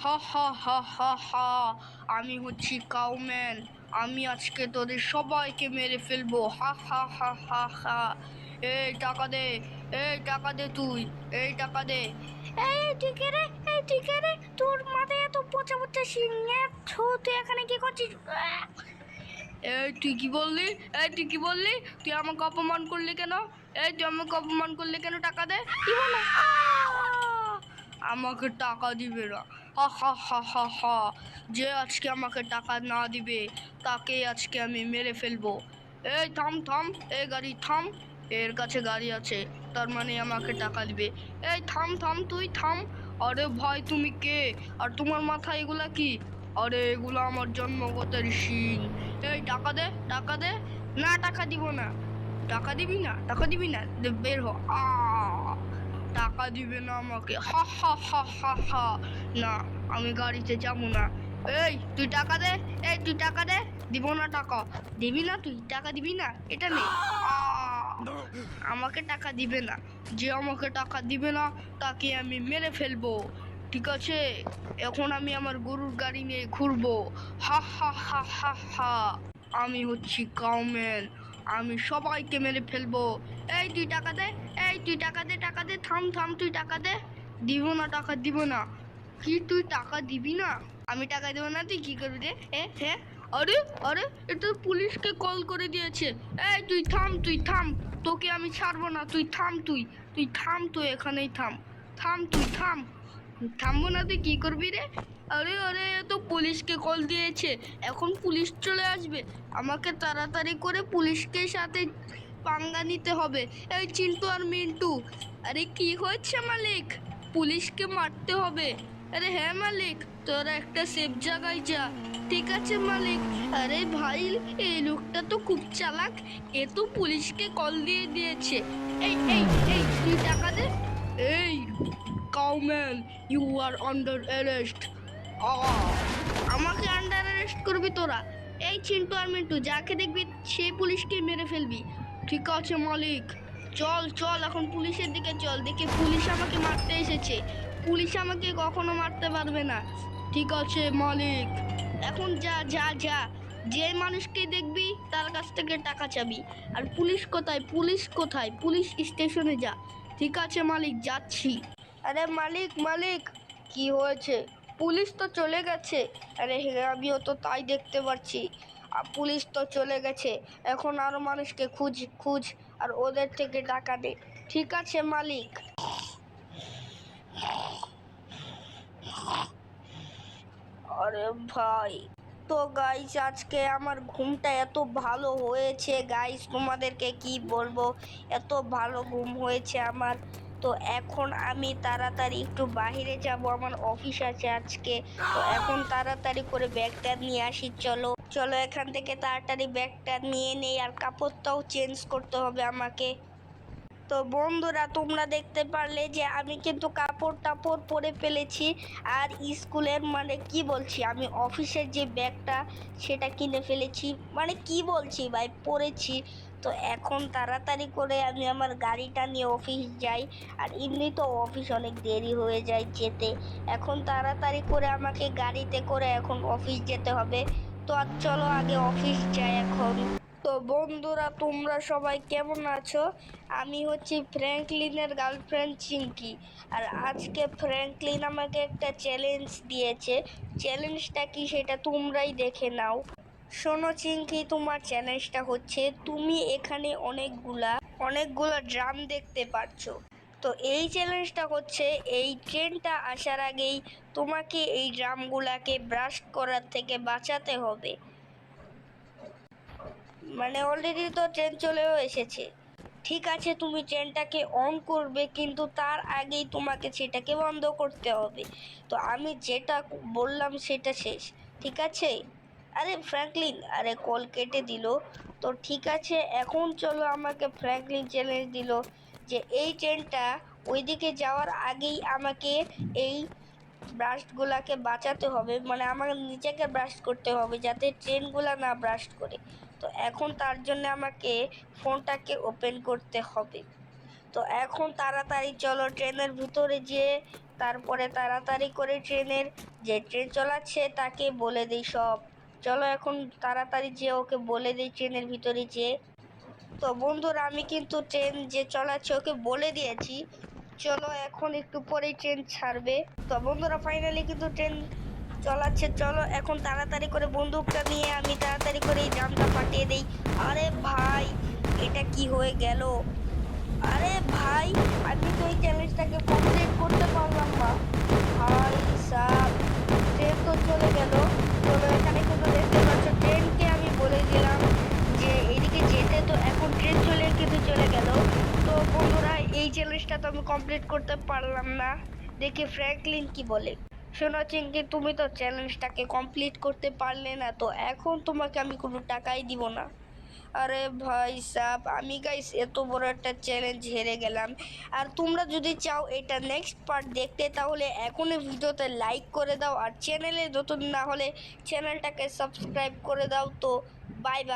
হা হা হা হা হা। আমি হচ্ছি কাউম্যান। আমি আজকে তোদের সবাইকে মেরে ফেলবো। হা হা হা হা হা। এই টাকা দে, এই টাকা দে, তুই এই টাকা দে। এই তুই কে রে? এই তুই কে রে? তোর মাথায় এত পচা পচা শিং, তুই এখানে কি করছিস? এই তুই কি বললি? এই তুই কি বললি? তুই আমাকে অপমান করলি কেন? এই তুই আমাকে অপমান করলি কেন? টাকা দে। দিব না। আমাকে টাকা দিবে না? হা হা হা হা হা। যে আজকে আমাকে টাকা না দিবে তাকে আজকে আমি মেরে ফেলবো। এই থাম থাম, এই গাড়ি থাম। এর কাছে গাড়ি আছে, তার মানে আমাকে টাকা দিবে। এই থাম থাম, তুই থাম। আরে ভাই, তুমি কে? আর তোমার মাথায় এগুলা কি? আরে এগুলো আমার জন্মগতের শিং। এই টাকা দে, টাকা দে। না, টাকা দিব না। টাকা দিবি না? টাকা দিবি না? বের হ। টাকা দিবে না আমাকে? হা হা হা হা হা। না, আমি গাড়িতে যাবো না। এই তুই টাকা দে, এই তুই টাকা দে। দিব না টাকা। দিবি না? তুই টাকা দিবি না? এটা নে। আমাকে টাকা দিবে না। যে আমাকে টাকা দিবে না তাকে আমি মেরে ফেলবো। ঠিক আছে, এখন আমি আমার গরুর গাড়ি নিয়ে ঘুরবো। হা হা হা হা হা। আমি হচ্ছি কাউম্যান। আমি সবাইকে মেরে ফেলবো। এই তুই টাকা দে, এই তুই টাকা দে, টাকা দে। থাম থাম, তুই টাকা দে। দিব না, টাকা দিব না। কি তুই টাকা দিবি না? আমি টাকা দেবো না, তুই কি করবি রে? হ্যাঁ, আরে আরে, এটা পুলিশকে কল করে দিয়েছে। এই তুই থাম, তুই থাম। তোকে আমি ছাড়বো না। তুই থাম, তুই থাম, তুই এখানেই থাম। থাম, তুই থাম। থামবো না, তুই কি করবি রে? আরে আরে, তো পুলিশকে কল দিয়েছে, এখন পুলিশ চলে আসবে। আমাকে তাড়াতাড়ি করে পুলিশকে সাথে পাঙ্গা নিতে হবে। এই চিন্টু আর মিন্টু, আরে কি হয়েছে মালিক? পুলিশকে মারতে হবে? আরে হ্যাঁ মালিক, তোরা একটা সেফ জায়গায় যা। ঠিক আছে মালিক। আরে ভাই, এই লোকটা তো খুব চালাক। এ তো পুলিশকে কল দিয়ে দিয়েছে। এই এই এই, তুই টাকা দে। এই কাউম্যান, ইউ আর আন্ডার অ্যারেস্ট। আমাকে আন্ডার অ্যারেস্ট করবি তোরা? এই চিন্টু আর মিন্টু, যাকে দেখবি সেই পুলিশকে মেরে ফেলবি। ঠিক আছে মালিক। চল চল, এখন পুলিশের দিকে চল। দেখি পুলিশ আমাকে মারতে এসেছে। পুলিশ আমাকে কখনো মারতে পারবে না। ঠিক আছে মালিক। এখন যা যা যা, যে মানুষকে দেখবি তার কাছ থেকে টাকা চাবি। আর পুলিশ কোথায়? পুলিশ কোথায়? পুলিশ স্টেশনে যা। ঠিক আছে মালিক, যাচ্ছি। আরে মালিক মালিক, কি হয়েছে? পুলিশ তো চলে গেছে। আরে হ্যাঁ, আমিও তো তাই দেখতে পাচ্ছি। পুলিশ তো চলে গেছে। এখন আরো মানুষকে খুঁজ খুঁজ, আর ওদের থেকে টাকা দে। ঠিক আছে মালিক। আরে ভাই, তো গাইস আজকে আমার ঘুমটা এত ভালো হয়েছে গাইস, তোমাদেরকে কি বলবো, এত ভালো ঘুম হয়েছে আমার। তো এখন আমি তাড়াতাড়ি একটু বাইরে যাব, আমার অফিস আছে আজকে। তো এখন তাড়াতাড়ি করে ব্যাগটা নিয়ে আসি। চলো চলো, এখান থেকে তাড়াতাড়ি ব্যাগটা নিয়ে নেই, আর কাপড়টাও চেঞ্জ করতে হবে আমাকে। তো বন্ধুরা, তোমরা দেখতে পারলে যে আমি কিন্তু কাপড় টাপড় পরে ফেলেছি। আর স্কুলের, মানে কি বলছি, আমি অফিসের যে ব্যাগটা সেটা কিনে ফেলেছি। মানে কি বলছি ভাই, পরেছি। তো এখন তাড়াতাড়ি করে আমি আমার গাড়িটা নিয়ে অফিস যাই। আর এমনি তো অফিস অনেক দেরি হয়ে যায় যেতে। এখন তাড়াতাড়ি করে আমাকে গাড়িতে করে এখন অফিস যেতে হবে। তো আর চলো আগে অফিস যাই এখন। তো বন্ধুরা, তোমরা সবাই কেমন আছো? আমি হচ্ছি ফ্র্যাঙ্কলিনের গার্লফ্রেন্ড চিঙ্কি। আর আজকে ফ্র্যাঙ্কলিন আমাকে একটা চ্যালেঞ্জ দিয়েছে। চ্যালেঞ্জটা কি সেটা তোমরাই দেখে নাও। শোনো চিঙ্কি, তোমার চ্যালেঞ্জটা হচ্ছে, তুমি এখানে অনেকগুলা ড্রাম দেখতে পাচ্ছ। তো এই চ্যালেঞ্জটা হচ্ছে, এই ট্রেনটা আসার আগেই তোমাকে এই ড্রামগুলাকে ব্রাশ করার থেকে বাঁচাতে হবে। মানে অলরেডি তো ট্রেন চলেও এসেছে। ঠিক আছে, তুমি ট্রেনটাকে অন করবে, কিন্তু তার আগেই তোমাকে সেটাকে বন্ধ করতে হবে। তো আমি যেটা বললাম সেটা শেষ, ঠিক আছে? আরে ফ্র্যাঙ্কলিন, আরে কল কেটে দিল। তো ঠিক আছে, এখন চলো, আমাকে ফ্র্যাঙ্কলিন চ্যালেঞ্জ দিল যে এই ট্রেনটা ওইদিকে যাওয়ার আগেই আমাকে এই ব্রাশগুলাকে বাঁচাতে হবে। মানে আমার নিজেকে ব্রাশ করতে হবে যাতে ট্রেনগুলা না ব্রাশ করে। তো এখন তার জন্য আমাকে ফোনটাকে ওপেন করতে হবে। তো এখন তাড়াতাড়ি চলো ট্রেনের ভিতরে যেয়ে তারপরে তাড়াতাড়ি করে ট্রেনের যে ট্রেন চালাচ্ছে তাকে বলে দিই সব। চলো এখন তাড়াতাড়ি যেয়ে ওকে বলে দিই ট্রেনের ভিতরে যেয়ে। তো বন্ধুরা আমি কিন্তু ট্রেন যে চালাচ্ছে ওকে বলে দিয়েছি, চলো এখন একটু পরেই ট্রেন ছাড়বে। তো বন্ধুরা ফাইনালি কিন্তু ট্রেন চালাচ্ছে, চলো এখন তাড়াতাড়ি করে বন্দুকটা নিয়ে আমি তাড়াতাড়ি করে এই জামটা পাঠিয়ে দিই। আরে ভাই এটা কি হয়ে গেল? আরে ভাই আমি তো এই চ্যালেঞ্জটাকে কমপ্লিট করতে পারলাম না। ভাই সাব ট্রেন তো চলে গেল। চলো এখানে কিন্তু দেখতে পাচ্ছ ট্রেনকে আমি বলে দিলাম যে এইদিকে যেতে, তো এখন ট্রেন চলে গেল। তো বন্ধুরা এই চ্যালেঞ্জটা তো আমি কমপ্লিট করতে পারলাম না। দেখি ফ্র্যাঙ্কলিন কি বলে। শোনো চিঙ্কি, তুমি তো চ্যালেঞ্জটাকে কমপ্লিট করতে পারলে না, তো এখন তোমাকে আমি কোনো টাকাই দিব না। আরে ভাই সাব আমি গাইস এত বড় একটা চ্যালেঞ্জ হেরে গেলাম। আর তোমরা যদি চাও এটা নেক্সট পার্ট দেখতে তাহলে এখনই ভিডিওতে লাইক করে দাও, আর চ্যানেলে নতুন না হলে চ্যানেলটাকে সাবস্ক্রাইব করে দাও। তো বাই বাই।